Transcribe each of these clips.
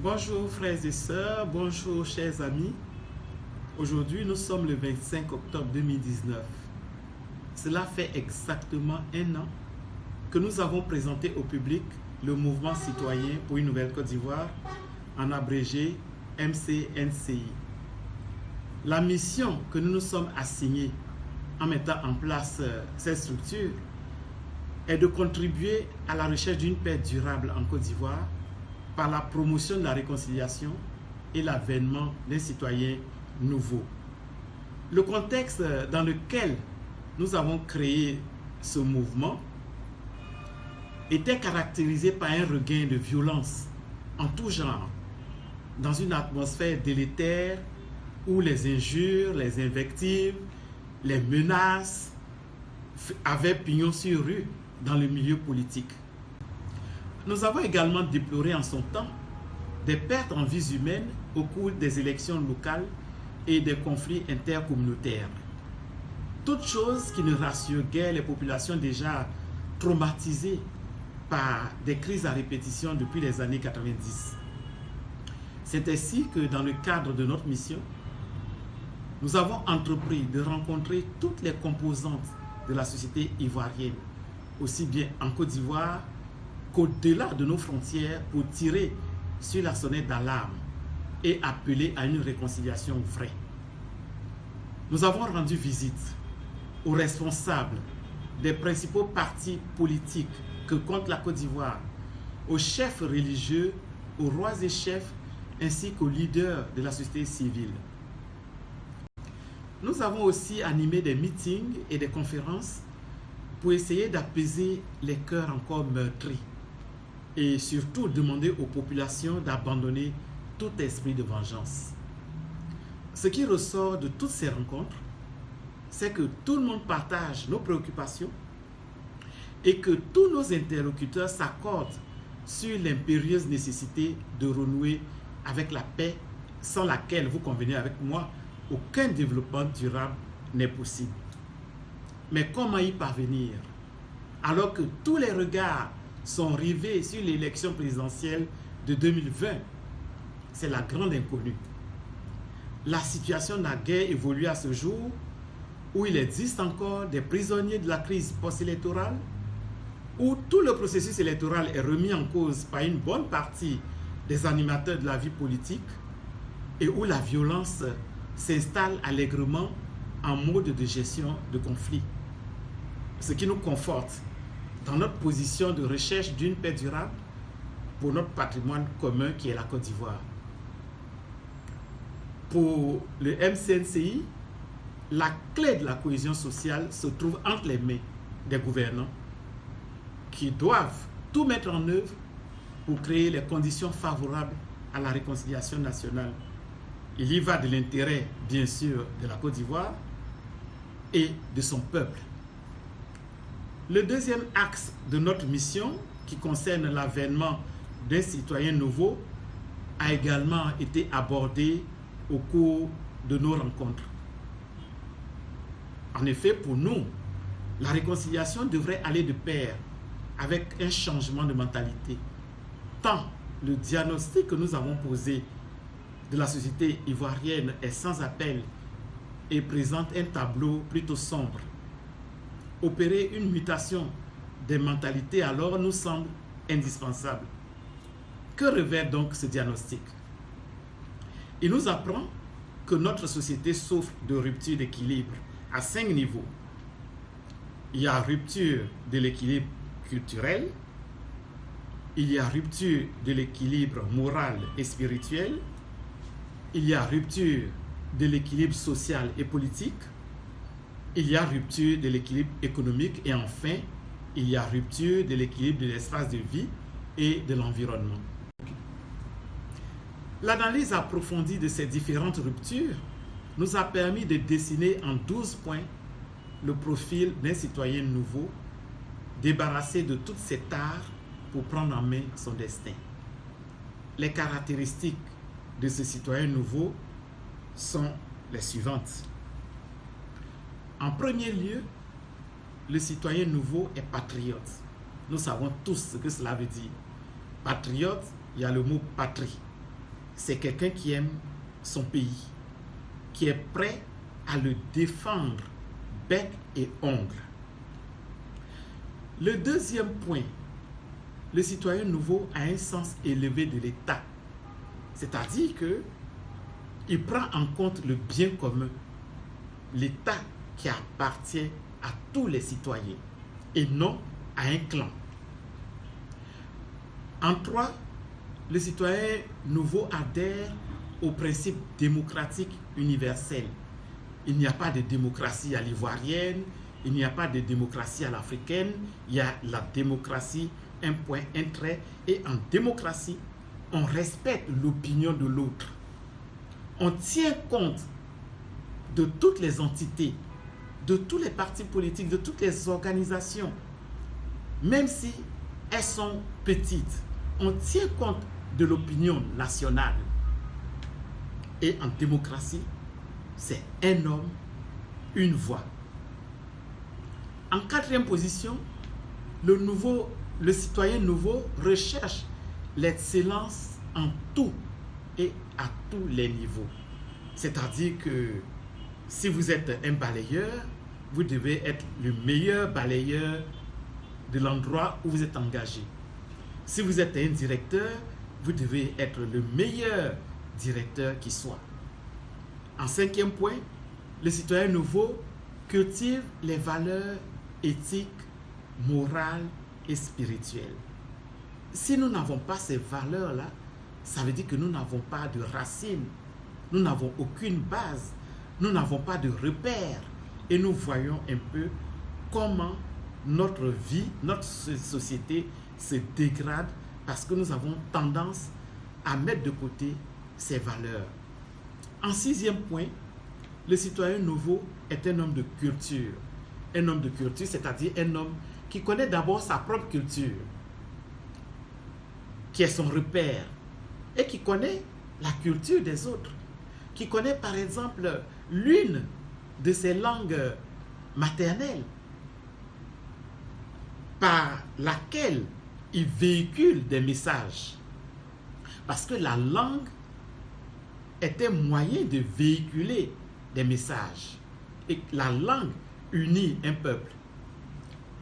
Bonjour frères et sœurs, bonjour chers amis. Aujourd'hui, nous sommes le 25 octobre 2019. Cela fait exactement un an que nous avons présenté au public le mouvement citoyen pour une nouvelle Côte d'Ivoire, en abrégé MCNCI. La mission que nous nous sommes assignés en mettant en place cette structure est de contribuer à la recherche d'une paix durable en Côte d'Ivoire par la promotion de la réconciliation et l'avènement d'un citoyen nouveau. Le contexte dans lequel nous avons créé ce mouvement était caractérisé par un regain de violence en tout genre, dans une atmosphère délétère où les injures, les invectives, les menaces avaient pignon sur rue dans le milieu politique. Nous avons également déploré en son temps des pertes en vies humaines au cours des élections locales et des conflits intercommunautaires. Toutes choses qui ne rassurent guère les populations déjà traumatisées par des crises à répétition depuis les années 90. C'est ainsi que dans le cadre de notre mission, nous avons entrepris de rencontrer toutes les composantes de la société ivoirienne, aussi bien en Côte d'Ivoire qu'au-delà de nos frontières, pour tirer sur la sonnette d'alarme et appeler à une réconciliation vraie. Nous avons rendu visite aux responsables des principaux partis politiques que compte la Côte d'Ivoire, aux chefs religieux, aux rois et chefs, ainsi qu'aux leaders de la société civile. Nous avons aussi animé des meetings et des conférences pour essayer d'apaiser les cœurs encore meurtris et surtout demander aux populations d'abandonner tout esprit de vengeance. Ce qui ressort de toutes ces rencontres, c'est que tout le monde partage nos préoccupations et que tous nos interlocuteurs s'accordent sur l'impérieuse nécessité de renouer avec la paix, sans laquelle, vous convenez avec moi, aucun développement durable n'est possible. Mais comment y parvenir alors que tous les regards sont rivés sur l'élection présidentielle de 2020? C'est la grande inconnue. La situation n'a guère évolué à ce jour, où il existe encore des prisonniers de la crise post-électorale, où tout le processus électoral est remis en cause par une bonne partie des animateurs de la vie politique et où la violence s'installe allègrement en mode de gestion de conflit. Ce qui nous conforte dans notre position de recherche d'une paix durable pour notre patrimoine commun qui est la Côte d'Ivoire. Pour le MCNCI, la clé de la cohésion sociale se trouve entre les mains des gouvernants qui doivent tout mettre en œuvre pour créer les conditions favorables à la réconciliation nationale. Il y va de l'intérêt, bien sûr, de la Côte d'Ivoire et de son peuple. Le deuxième axe de notre mission, qui concerne l'avènement d'un citoyen nouveau, a également été abordé au cours de nos rencontres. En effet, pour nous, la réconciliation devrait aller de pair avec un changement de mentalité, tant le diagnostic que nous avons posé de la société ivoirienne est sans appel et présente un tableau plutôt sombre. Opérer une mutation des mentalités alors nous semble indispensable. Que révèle donc ce diagnostic? Il nous apprend que notre société souffre de rupture d'équilibre à 5 niveaux. Il y a rupture de l'équilibre culturel, il y a rupture de l'équilibre moral et spirituel, il y a rupture de l'équilibre social et politique, il y a rupture de l'équilibre économique et enfin, il y a rupture de l'équilibre de l'espace de vie et de l'environnement. L'analyse approfondie de ces différentes ruptures nous a permis de dessiner en 12 points le profil d'un citoyen nouveau, débarrassé de toutes ses tares pour prendre en main son destin. Les caractéristiques de ce citoyen nouveau sont les suivantes. En premier lieu, le citoyen nouveau est patriote. Nous savons tous ce que cela veut dire. Patriote, il y a le mot patrie. c'est quelqu'un qui aime son pays, qui est prêt à le défendre bec et ongle. Le deuxième point, le citoyen nouveau a un sens élevé de l'État. C'est-à-dire qu'il prend en compte le bien commun, l'État qui appartient à tous les citoyens et non à un clan. En 3, le citoyen nouveau adhère au principe démocratique universel. Il n'y a pas de démocratie à l'ivoirienne, il n'y a pas de démocratie à l'africaine, il y a la démocratie, un point, un trait. Et en démocratie, on respecte l'opinion de l'autre. On tient compte de toutes les entités, de tous les partis politiques, de toutes les organisations, même si elles sont petites. On tient compte de l'opinion nationale. Et en démocratie, c'est un homme, une voix. En 4e position, le citoyen nouveau recherche l'excellence en tout et à tous les niveaux. C'est-à-dire que si vous êtes un balayeur, vous devez être le meilleur balayeur de l'endroit où vous êtes engagé. Si vous êtes un directeur, vous devez être le meilleur directeur qui soit. En 5e point, le citoyen nouveau cultive les valeurs éthiques, morales et spirituelles. Si nous n'avons pas ces valeurs-là, ça veut dire que nous n'avons pas de racines, nous n'avons aucune base, nous n'avons pas de repères et nous voyons un peu comment notre vie, notre société se dégrade parce que nous avons tendance à mettre de côté ces valeurs. En 6e point, le citoyen nouveau est un homme de culture. Un homme de culture, c'est-à-dire un homme qui connaît d'abord sa propre culture, qui est son repère, et qui connaît la culture des autres, qui connaît par exemple l'une de ses langues maternelles, par laquelle il véhicule des messages. Parce que la langue est un moyen de véhiculer des messages. Et la langue unit un peuple.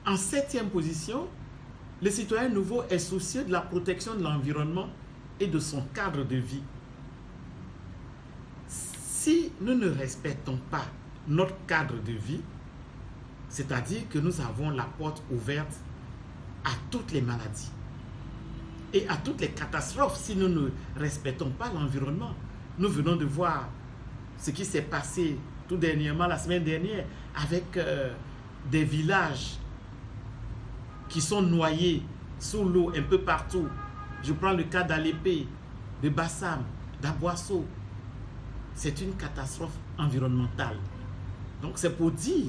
En 7e position, le citoyen nouveau est soucieux de la protection de l'environnement et de son cadre de vie. Si nous ne respectons pas notre cadre de vie, c'est-à-dire que nous avons la porte ouverte à toutes les maladies et à toutes les catastrophes si nous ne respectons pas l'environnement. Nous venons de voir ce qui s'est passé tout dernièrement, la semaine dernière, avec des villages qui sont noyés sous l'eau un peu partout. Je prends le cas d'Alépé, de Bassam, d'Aboisseau. C'est une catastrophe environnementale. Donc c'est pour dire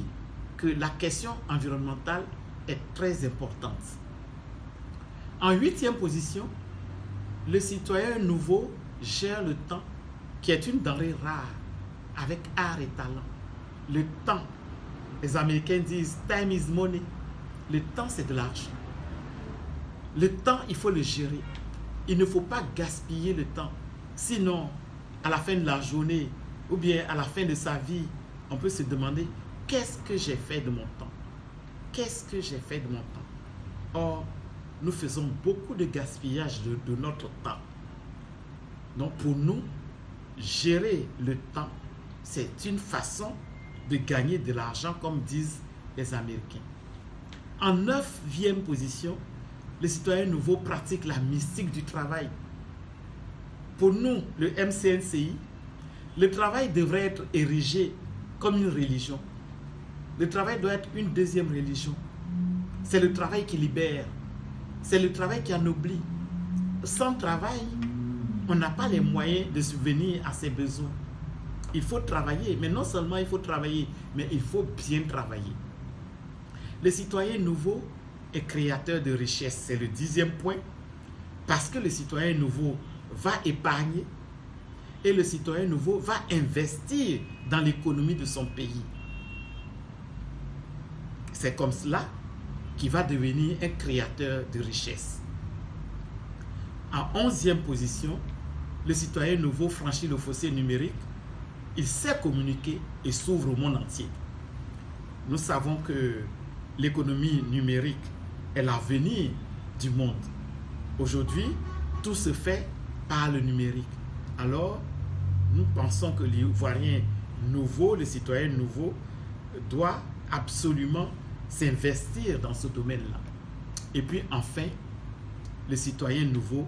que la question environnementale est très importante. En 8e position, le citoyen nouveau gère le temps, qui est une denrée rare, avec art et talent. Le temps, les Américains disent « time is money ». Le temps, c'est de l'argent. Le temps, il faut le gérer. Il ne faut pas gaspiller le temps. Sinon, à la fin de la journée, ou bien à la fin de sa vie, on peut se demander « qu'est-ce que j'ai fait de mon temps ?» Qu'est-ce que j'ai fait de mon temps? Or, nous faisons beaucoup de gaspillage de notre temps. Donc, pour nous, gérer le temps, c'est une façon de gagner de l'argent, comme disent les Américains. En 9e position, le citoyen nouveau pratique la mystique du travail. Pour nous, le MCNCI, le travail devrait être érigé comme une religion. Le travail doit être une deuxième religion. C'est le travail qui libère. C'est le travail qui anoblit. Sans travail, on n'a pas les moyens de subvenir à ses besoins. Il faut travailler, mais non seulement il faut travailler, mais il faut bien travailler. Le citoyen nouveau est créateur de richesse, c'est le 10e point, parce que le citoyen nouveau va épargner et le citoyen nouveau va investir dans l'économie de son pays. C'est comme cela qu'il va devenir un créateur de richesse. En 11e position, le citoyen nouveau franchit le fossé numérique, il sait communiquer et s'ouvre au monde entier. Nous savons que l'économie numérique est l'avenir du monde. Aujourd'hui, tout se fait par le numérique. Alors, nous pensons que l'Ivoirien nouveau, le citoyen nouveau, doit absolument s'investir dans ce domaine-là. Et puis enfin, le citoyen nouveau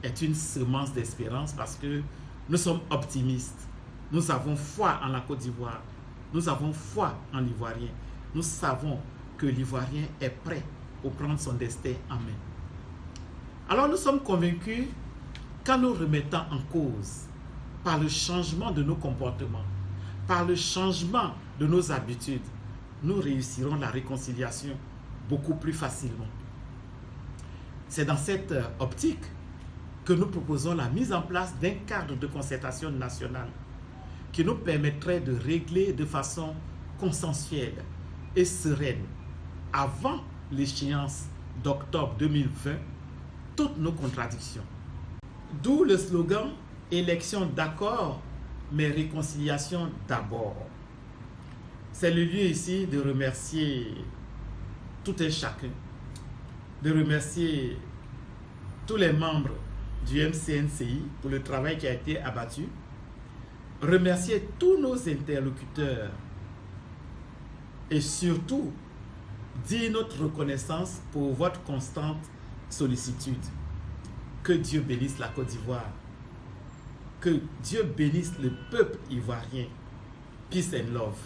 est une semence d'espérance parce que nous sommes optimistes. Nous avons foi en la Côte d'Ivoire. Nous avons foi en l'Ivoirien. Nous savons que l'Ivoirien est prêt pour prendre son destin en main. Alors nous sommes convaincus qu'en nous remettant en cause par le changement de nos comportements, par le changement de nos habitudes, nous réussirons la réconciliation beaucoup plus facilement. C'est dans cette optique que nous proposons la mise en place d'un cadre de concertation nationale qui nous permettrait de régler de façon consensuelle et sereine, avant l'échéance d'octobre 2020, toutes nos contradictions. D'où le slogan « Élection d'accord, mais réconciliation d'abord ». C'est le lieu ici de remercier tout un chacun, de remercier tous les membres du MCNCI pour le travail qui a été abattu, remercier tous nos interlocuteurs et surtout dire notre reconnaissance pour votre constante sollicitude. Que Dieu bénisse la Côte d'Ivoire, que Dieu bénisse le peuple ivoirien. Peace and love.